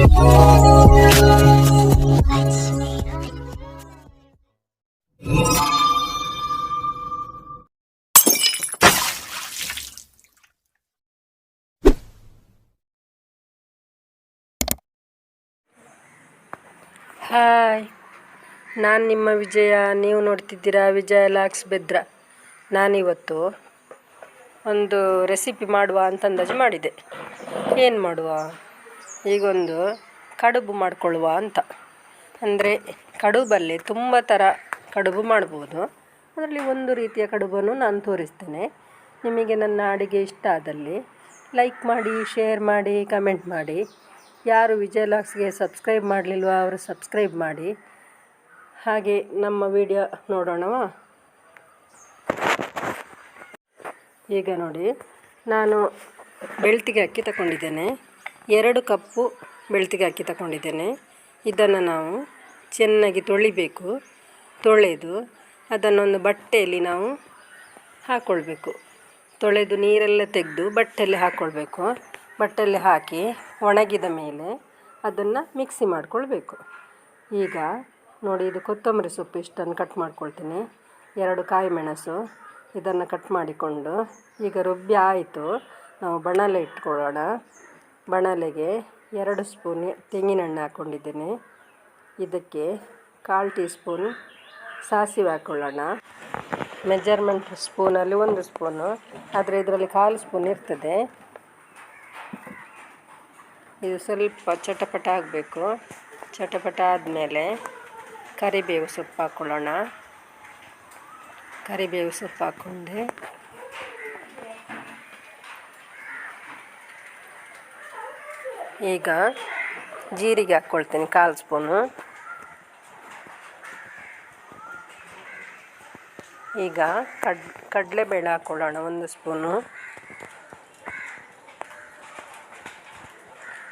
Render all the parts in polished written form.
Hi, ನಾನು ನಿಮ್ಮ ವಿಜಯ. ನೀವು ನೋಡ್ತಿದ್ದೀರಾ ವಿಜಯ ಲಾಕ್ಸ್ ಬೆದ್ರ. ನಾನಿವತ್ತು ಒಂದು ರೆಸಿಪಿ ಮಾಡುವ ಅಂತ ಅಂದಾಜು ಮಾಡಿದೆ. ಏನು ಮಾಡುವ, ಈಗೊಂದು ಕಡುಬು ಮಾಡಿಕೊಳ್ಳುವ ಅಂತ. ಅಂದರೆ ಕಡುಬಲ್ಲಿ ತುಂಬ ಥರ ಕಡುಬು ಮಾಡ್ಬೋದು. ಅದರಲ್ಲಿ ಒಂದು ರೀತಿಯ ಕಡುಬನ್ನು ನಾನು ತೋರಿಸ್ತೇನೆ. ನಿಮಗೆ ನನ್ನ ಅಡುಗೆ ಇಷ್ಟ ಆದಲ್ಲಿ ಲೈಕ್ ಮಾಡಿ, ಶೇರ್ ಮಾಡಿ, ಕಮೆಂಟ್ ಮಾಡಿ. ಯಾರು ವಿಜಯ ಲಾಕ್ಸ್ಗೆ ಸಬ್ಸ್ಕ್ರೈಬ್ ಮಾಡಲಿಲ್ವ ಅವರು ಸಬ್ಸ್ಕ್ರೈಬ್ ಮಾಡಿ. ಹಾಗೆ ನಮ್ಮ ವಿಡಿಯೋ ನೋಡೋಣವಾ? ಈಗ ನೋಡಿ, ನಾನು ಬೆಳ್ತಿಗೆ ಅಕ್ಕಿ ತಗೊಂಡಿದ್ದೇನೆ. 2 ಕಪ್ಪು ಬೆಳ್ತಿಗೆ ಅಕ್ಕಿ ತಗೊಂಡಿದ್ದೇನೆ. ಇದನ್ನು ನಾವು ಚೆನ್ನಾಗಿ ತೊಳಿಬೇಕು. ತೊಳೆದು ಅದನ್ನೊಂದು ಬಟ್ಟೆಯಲ್ಲಿ ನಾವು ಹಾಕ್ಕೊಳ್ಬೇಕು. ತೊಳೆದು ನೀರೆಲ್ಲ ತೆಗೆದು ಬಟ್ಟೆಯಲ್ಲಿ ಹಾಕ್ಕೊಳ್ಬೇಕು. ಬಟ್ಟೆಯಲ್ಲಿ ಹಾಕಿ ಒಣಗಿದ ಮೇಲೆ ಅದನ್ನು ಮಿಕ್ಸಿ ಮಾಡಿಕೊಳ್ಬೇಕು. ಈಗ ನೋಡಿ, ಇದು ಕೊತ್ತಂಬರಿ ಸೊಪ್ಪು ಇಷ್ಟನ್ನು ಕಟ್ ಮಾಡ್ಕೊಳ್ತೀನಿ. 2 ಕಾಯಿ ಮೆಣಸು ಇದನ್ನು ಕಟ್ ಮಾಡಿಕೊಂಡು, ಈಗ ರುಬ್ಬಿ ಆಯಿತು. ನಾವು ಬಾಣಲೆ ಇಟ್ಕೊಳ್ಳೋಣ. ಬಾಣಲೆಗೆ 2 ಸ್ಪೂನ್ ತೆಂಗಿನೆಣ್ಣೆ ಹಾಕ್ಕೊಂಡಿದ್ದೇನೆ. ಇದಕ್ಕೆ 1/4 ಟೀ ಸ್ಪೂನ್ ಸಾಸಿವೆ ಹಾಕ್ಕೊಳ್ಳೋಣ. ಮೆಜರ್ಮೆಂಟ್ ಸ್ಪೂನಲ್ಲಿ 1 ಸ್ಪೂನು, ಆದರೆ ಇದರಲ್ಲಿ 1/4 ಸ್ಪೂನ್ ಇರ್ತದೆ. ಇದು ಸ್ವಲ್ಪ ಚಟಪಟ ಆಗಬೇಕು. ಚಟಪಟ ಆದಮೇಲೆ ಕರಿಬೇವು ಸೊಪ್ಪು ಹಾಕ್ಕೊಳ್ಳೋಣ. ಕರಿಬೇವು ಸೊಪ್ಪು ಹಾಕ್ಕೊಂಡೆ ಈಗ ಜೀರಿಗೆ ಹಾಕ್ಕೊಳ್ತೀನಿ 1/4 ಸ್ಪೂನು. ಈಗ ಕಡಲೆಬೇಳೆ ಹಾಕ್ಕೊಳ್ಳೋಣ 1 ಸ್ಪೂನು.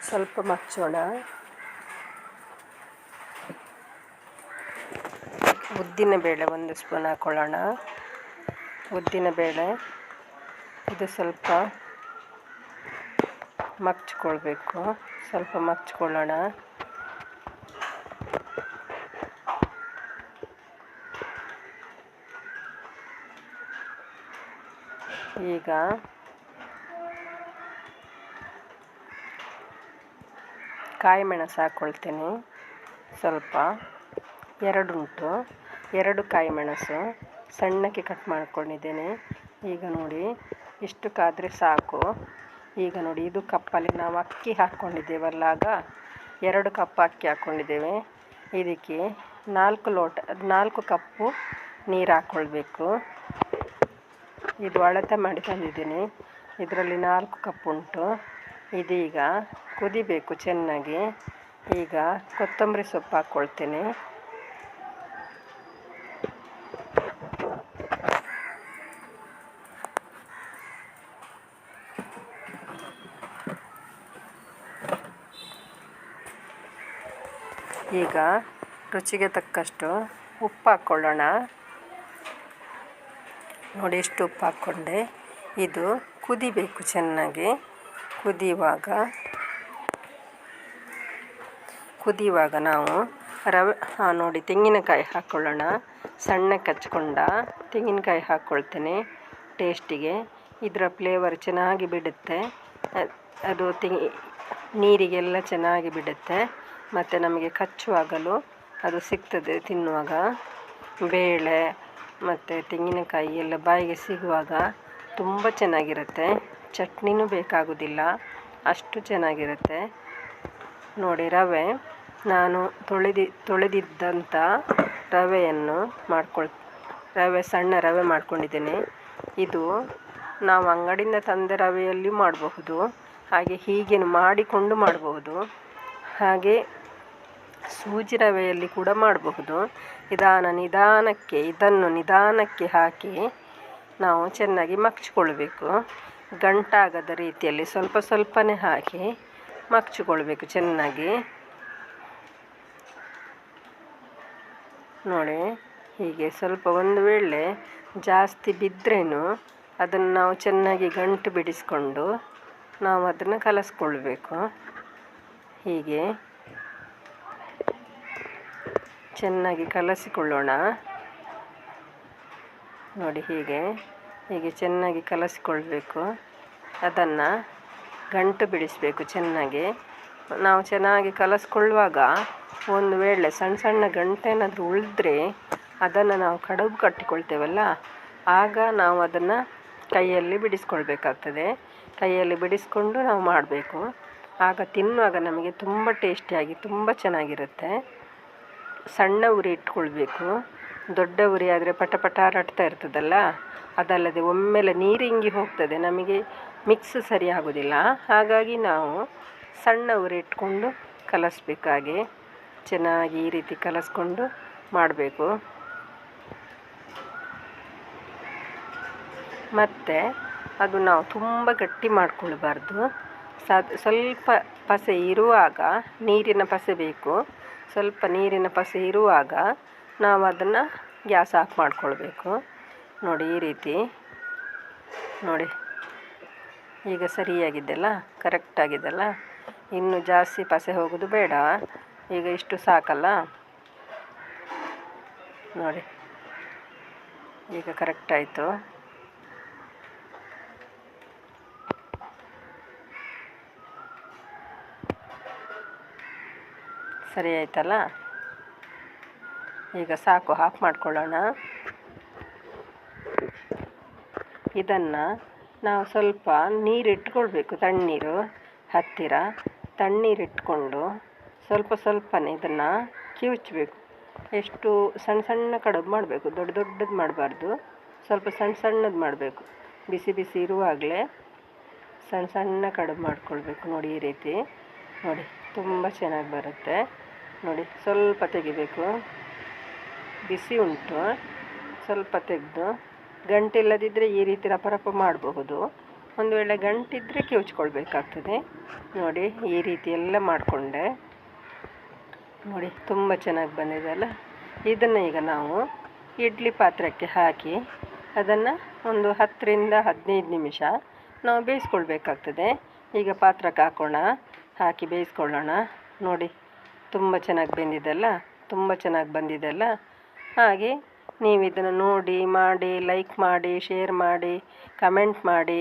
ಸ್ವಲ್ಪ ಮಚ್ಚೋಣ. ಉದ್ದಿನಬೇಳೆ 1 ಸ್ಪೂನ್ ಹಾಕ್ಕೊಳ್ಳೋಣ. ಉದ್ದಿನಬೇಳೆ ಇದು ಸ್ವಲ್ಪ ಮಗ್ಚ್ಕೊಳ್ಬೇಕು. ಸ್ವಲ್ಪ ಮಗ್ಚ್ಕೊಳ್ಳೋಣ. ಈಗ ಕಾಯಿ ಮೆಣಸು ಹಾಕ್ಕೊಳ್ತೀನಿ. ಸ್ವಲ್ಪ 2 ಉಂಟು. 2 ಕಾಯಿ ಮೆಣಸು ಸಣ್ಣಕ್ಕೆ ಕಟ್ ಮಾಡ್ಕೊಂಡಿದ್ದೇನೆ. ಈಗ ನೋಡಿ, ಇಷ್ಟಕ್ಕಾದರೆ ಸಾಕು. ಈಗ ನೋಡಿ, ಇದು ಕಪ್ಪಲ್ಲಿ ನಾವು ಅಕ್ಕಿ ಹಾಕ್ಕೊಂಡಿದ್ದೇವಲ್ಲ, ಆಗ 2 ಕಪ್ ಅಕ್ಕಿ ಹಾಕ್ಕೊಂಡಿದ್ದೇವೆ. ಇದಕ್ಕೆ 4 ಕಪ್ಪು ನೀರು ಹಾಕ್ಕೊಳ್ಬೇಕು. ಇದು ಅಳತೆ ಮಾಡಿ ತಂದಿದ್ದೀನಿ. ಇದರಲ್ಲಿ 4 ಕಪ್ ಉಂಟು. ಇದೀಗ ಕುದಿಬೇಕು ಚೆನ್ನಾಗಿ. ಈಗ ಕೊತ್ತಂಬರಿ ಸೊಪ್ಪು ಹಾಕ್ಕೊಳ್ತೀನಿ. ಈಗ ರುಚಿಗೆ ತಕ್ಕಷ್ಟು ಉಪ್ಪು ಹಾಕ್ಕೊಳ್ಳೋಣ. ನೋಡಿ, ಎಷ್ಟು ಉಪ್ಪು ಹಾಕ್ಕೊಂಡೆ. ಇದು ಕುದಿಬೇಕು ಚೆನ್ನಾಗಿ. ಕುದಿಯುವಾಗ ನಾವು ರವೆ ನೋಡಿ, ತೆಂಗಿನಕಾಯಿ ಹಾಕ್ಕೊಳ್ಳೋಣ. ಸಣ್ಣಕ್ಕೆ ಹಚ್ಕೊಂಡ ತೆಂಗಿನಕಾಯಿ ಹಾಕ್ಕೊಳ್ತೇನೆ ಟೇಸ್ಟಿಗೆ. ಇದರ ಫ್ಲೇವರ್ ಚೆನ್ನಾಗಿ ಬಿಡುತ್ತೆ. ಅದು ನೀರಿಗೆಲ್ಲ ಚೆನ್ನಾಗಿ ಬಿಡುತ್ತೆ. ಮತ್ತು ನಮಗೆ ಕಚ್ಚುವಾಗಲೂ ಅದು ಸಿಗ್ತದೆ. ತಿನ್ನುವಾಗ ಬೇಳೆ ಮತ್ತು ತೆಂಗಿನಕಾಯಿ ಎಲ್ಲ ಬಾಯಿಗೆ ಸಿಗುವಾಗ ತುಂಬ ಚೆನ್ನಾಗಿರುತ್ತೆ. ಚಟ್ನಿನೂ ಬೇಕಾಗೋದಿಲ್ಲ, ಅಷ್ಟು ಚೆನ್ನಾಗಿರುತ್ತೆ. ನೋಡಿ, ರವೆ ನಾನು ತೊಳೆದಿದ್ದಂಥ ರವೆಯನ್ನು ಸಣ್ಣ ರವೆ ಮಾಡ್ಕೊಂಡಿದ್ದೇನೆ. ಇದು ನಾವು ಅಂಗಡಿಯಿಂದ ತಂದ ರವೆಯಲ್ಲಿ ಮಾಡಬಹುದು. ಹಾಗೆ ಹೀಗೆ ಮಾಡಿಕೊಂಡು ಮಾಡಬಹುದು. ಹಾಗೆ ಸೂಜಿ ರವೆಯಲ್ಲಿ ಕೂಡ ಮಾಡಬಹುದು. ಇದನ್ನು ನಿಧಾನಕ್ಕೆ ಹಾಕಿ ನಾವು ಚೆನ್ನಾಗಿ ಮಗ್ಚಿಕೊಳ್ಬೇಕು. ಗಂಟಾಗದ ರೀತಿಯಲ್ಲಿ ಸ್ವಲ್ಪ ಸ್ವಲ್ಪನೇ ಹಾಕಿ ಮಗ್ಚಿಕೊಳ್ಬೇಕು ಚೆನ್ನಾಗಿ. ನೋಡಿ, ಹೀಗೆ ಸ್ವಲ್ಪ ಒಂದು ವೇಳೆ ಜಾಸ್ತಿ ಬಿದ್ದರೇನು ಅದನ್ನು ನಾವು ಚೆನ್ನಾಗಿ ಗಂಟು ಬಿಡಿಸ್ಕೊಂಡು ನಾವು ಅದನ್ನು ಕಲಸ್ಕೊಳ್ಬೇಕು. ಹೀಗೆ ಚೆನ್ನಾಗಿ ಕಲಸಿಕೊಳ್ಳೋಣ. ನೋಡಿ ಹೀಗೆ ಚೆನ್ನಾಗಿ ಕಲಸಿಕೊಳ್ಬೇಕು. ಅದನ್ನು ಗಂಟು ಬಿಡಿಸಬೇಕು ಚೆನ್ನಾಗಿ. ನಾವು ಚೆನ್ನಾಗಿ ಕಲಸಿಕೊಳ್ಳುವಾಗ ಒಂದು ವೇಳೆ ಸಣ್ಣ ಸಣ್ಣ ಗಂಟೇನಾದರೂ ಉಳಿದ್ರೆ ಅದನ್ನು ನಾವು ಕಡುಬು ಕಟ್ಟಿಕೊಳ್ತೇವಲ್ಲ, ಆಗ ನಾವು ಅದನ್ನು ಕೈಯಲ್ಲಿ ಬಿಡಿಸ್ಕೊಳ್ಬೇಕಾಗ್ತದೆ. ಕೈಯಲ್ಲಿ ಬಿಡಿಸ್ಕೊಂಡು ನಾವು ಮಾಡಬೇಕು. ಆಗ ತಿನ್ನುವಾಗ ನಮಗೆ ತುಂಬ ಟೇಸ್ಟಿಯಾಗಿ ತುಂಬ ಚೆನ್ನಾಗಿರುತ್ತೆ. ಸಣ್ಣ ಉರಿ ಇಟ್ಕೊಳ್ಬೇಕು. ದೊಡ್ಡ ಉರಿ ಆದರೆ ಪಟ ಪಟ ರಟ್ತಾ ಇರ್ತದಲ್ಲ, ಅದಲ್ಲದೆ ಒಮ್ಮೆಲೆ ನೀರು ಇಂಗಿ ಹೋಗ್ತದೆ, ನಮಗೆ ಮಿಕ್ಸ್ ಸರಿ ಆಗೋದಿಲ್ಲ. ಹಾಗಾಗಿ ನಾವು ಸಣ್ಣ ಉರಿ ಇಟ್ಕೊಂಡು ಕಲಸಬೇಕಾಗಿ ಚೆನ್ನಾಗಿ ಈ ರೀತಿ ಕಲಸ್ಕೊಂಡು ಮಾಡಬೇಕು. ಮತ್ತು ಅದು ನಾವು ತುಂಬ ಗಟ್ಟಿ ಮಾಡಿಕೊಳ್ಬಾರ್ದು. ಸ್ವಲ್ಪ ಪಸೆ ಇರುವಾಗ, ನೀರಿನ ಪಸೆ ಬೇಕು, ಸ್ವಲ್ಪ ನೀರಿನ ಪಸೆ ಇರುವಾಗ ನಾವು ಅದನ್ನು ಗ್ಯಾಸ್ ಆಫ್ ಮಾಡಿಕೊಳ್ಬೇಕು. ನೋಡಿ ಈ ರೀತಿ ನೋಡಿ, ಈಗ ಸರಿಯಾಗಿದ್ದೆಲ್ಲ, ಕರೆಕ್ಟಾಗಿದ್ದೆಲ್ಲ. ಇನ್ನು ಜಾಸ್ತಿ ಪಸೆ ಹೋಗೋದು ಬೇಡ. ಈಗ ಇಷ್ಟು ಸಾಕಲ್ಲ. ನೋಡಿ ಈಗ ಕರೆಕ್ಟಾಯಿತು. ಸರಿ ಆಯ್ತಲ್ಲ. ಈಗ ಸಾಕು, ಆಫ್ ಮಾಡ್ಕೊಳ್ಳೋಣ. ಇದನ್ನು ನಾವು ಸ್ವಲ್ಪ ನೀರಿಟ್ಕೊಳ್ಬೇಕು, ತಣ್ಣೀರು ಹತ್ತಿರ. ತಣ್ಣೀರಿಟ್ಕೊಂಡು ಸ್ವಲ್ಪ ಸ್ವಲ್ಪನೇ ಇದನ್ನು ಕಿವುಚಬೇಕು. ಎಷ್ಟು ಸಣ್ಣ ಸಣ್ಣ ಕಡುಬು ಮಾಡಬೇಕು, ದೊಡ್ಡ ದೊಡ್ಡದು ಮಾಡಬಾರ್ದು. ಸ್ವಲ್ಪ ಸಣ್ಣ ಸಣ್ಣದು ಮಾಡಬೇಕು. ಬಿಸಿ ಬಿಸಿ ಇರುವಾಗಲೇ ಸಣ್ಣ ಸಣ್ಣ ಕಡುಬು ಮಾಡ್ಕೊಳ್ಬೇಕು. ನೋಡಿ ಈ ರೀತಿ ನೋಡಿ, ತುಂಬ ಚೆನ್ನಾಗಿ ಬರುತ್ತೆ. ನೋಡಿ ಸ್ವಲ್ಪ ತೆಗಿಬೇಕು, ಬಿಸಿ ಉಂಟು. ಸ್ವಲ್ಪ ತೆಗೆದು, ಗಂಟಿಲ್ಲದಿದ್ದರೆ ಈ ರೀತಿ ರಪ ಮಾಡಬಹುದು. ಒಂದು ವೇಳೆ ಗಂಟಿದ್ದರೆ ಕಿವುಚ್ಕೊಳ್ಬೇಕಾಗ್ತದೆ. ನೋಡಿ ಈ ರೀತಿ ಎಲ್ಲ ಮಾಡಿಕೊಂಡೆ. ನೋಡಿ ತುಂಬ ಚೆನ್ನಾಗಿ ಬಂದಿದೆ ಅಲ್ಲ. ಇದನ್ನು ಈಗ ನಾವು ಇಡ್ಲಿ ಪಾತ್ರಕ್ಕೆ ಹಾಕಿ ಅದನ್ನು ಒಂದು 10ರಿಂದ 15 ನಿಮಿಷ ನಾವು ಬೇಯಿಸ್ಕೊಳ್ಬೇಕಾಗ್ತದೆ. ಈಗ ಪಾತ್ರಕ್ಕೆ ಹಾಕಿ ಬೇಯಿಸ್ಕೊಳ್ಳೋಣ. ನೋಡಿ ತುಂಬ ಚೆನ್ನಾಗಿ ಬೆಂದಿದೆಲ್ಲ, ತುಂಬ ಚೆನ್ನಾಗಿ ಬಂದಿದೆಲ್ಲ. ಹಾಗೆ ನೀವು ಇದನ್ನು ನೋಡಿ, ಮಾಡಿ, ಲೈಕ್ ಮಾಡಿ, ಶೇರ್ ಮಾಡಿ, ಕಮೆಂಟ್ ಮಾಡಿ.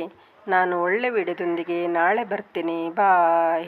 ನಾನು ಒಳ್ಳೆ ವಿಡಿಯೋದೊಂದಿಗೆ ನಾಳೆ ಬರ್ತೀನಿ. ಬಾಯ್.